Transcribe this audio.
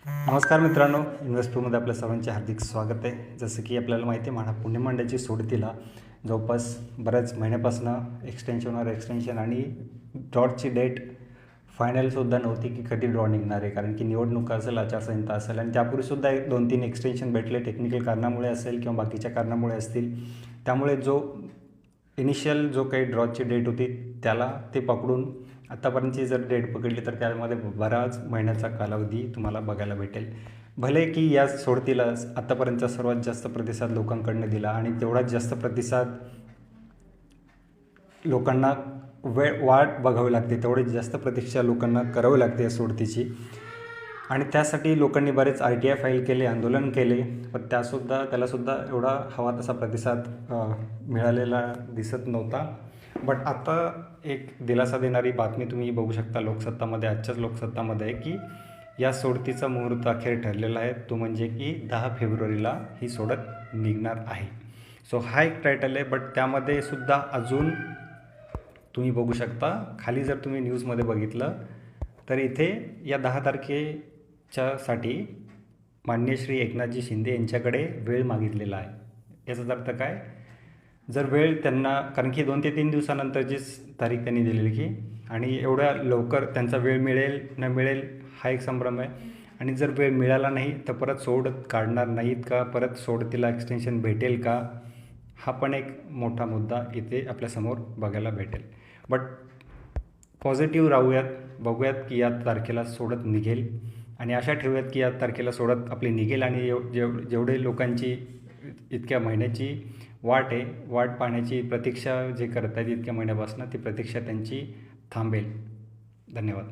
नमस्कार मित्रांनो, इन्व्हेस्टरमध्ये आपल्या सर्वांचे हार्दिक स्वागत आहे. जसं की आपल्याला माहिती आहे, पुणे मंडळाची सोडतीला जवळपास बऱ्याच महिन्यापासून एक्सटेन्शन आणि ड्रॉटची डेट फायनलसुद्धा नव्हती की कधी ड्रॉ निघणार आहे. कारण की निवडणुका असेल, आचारसंहिता असेल आणि त्यापूर्वीसुद्धा 2-3 एक्सटेन्शन भेटले. टेक्निकल कारणामुळे असेल किंवा बाकीच्या कारणामुळे असतील. त्यामुळे इनिशियल जो काही ड्रॉची डेट होती त्याला ते पकडून आत्तापर्यंतची जर डेट पकडली तर त्यामध्ये बराच महिन्याचा कालावधी तुम्हाला बघायला भेटेल. भले की या सोडतीला आत्तापर्यंतचा सर्वात जास्त प्रतिसाद लोकांकडनं दिला आणि तेवढाच जास्त प्रतिसाद लोकांना वाट बघावी लागते, तेवढीच जास्त प्रतीक्षा लोकांना करावी लागते या सोडतीची. आणि त्यासाठी लोकांनी बरेच RTI फाईल केले, आंदोलन केले, पण त्यालासुद्धा एवढा हवा तसा प्रतिसाद मिळालेला दिसत नव्हता. बट आता एक दिलासा देणारी बातमी तुम्ही बघू शकता आजच्याच लोकसत्तामध्ये की या सोडतीचा मुहूर्त अखेर ठरलेला आहे. तो म्हणजे की 10 फेब्रुवारीला ही सोडत निघणार आहे. सो हा एक टायटल आहे. बट त्यामध्ये सुद्धा अजून तुम्ही बघू शकता, खाली जर तुम्ही न्यूजमध्ये बघितलं तर इथे या 10 तारखेच्यासाठी माननीय श्री एकनाथजी शिंदे यांच्याकडे वेळ मागितलेला आहे. याचाच अर्थ काय, जर वेळ त्यांना, कारण की 2 ते 3 दिवसानंतरचीच तारीख त्यांनी दिलेली की, आणि एवढ्या लवकर त्यांचा वेळ मिळेल न मिळेल हा एक संभ्रम आहे. आणि जर वेळ मिळाला नाही तर परत सोडत काढणार नाहीत का, परत सोडतीला एक्सटेन्शन भेटेल का, हा पण एक मोठा मुद्दा इथे आपल्यासमोर बघायला भेटेल. बट पॉझिटिव्ह राहूयात, बघूयात की या तारखेला सोडत निघेल आणि आशा ठेवूयात की या तारखेला सोडत आपली निघेल. आणि जेवढे लोकांची इतक्या महिन्याची वाट पाहण्याची प्रतीक्षा जे करत आहेत इतक्या महिन्यापासून, ती प्रतीक्षा त्यांची थांबेल. धन्यवाद.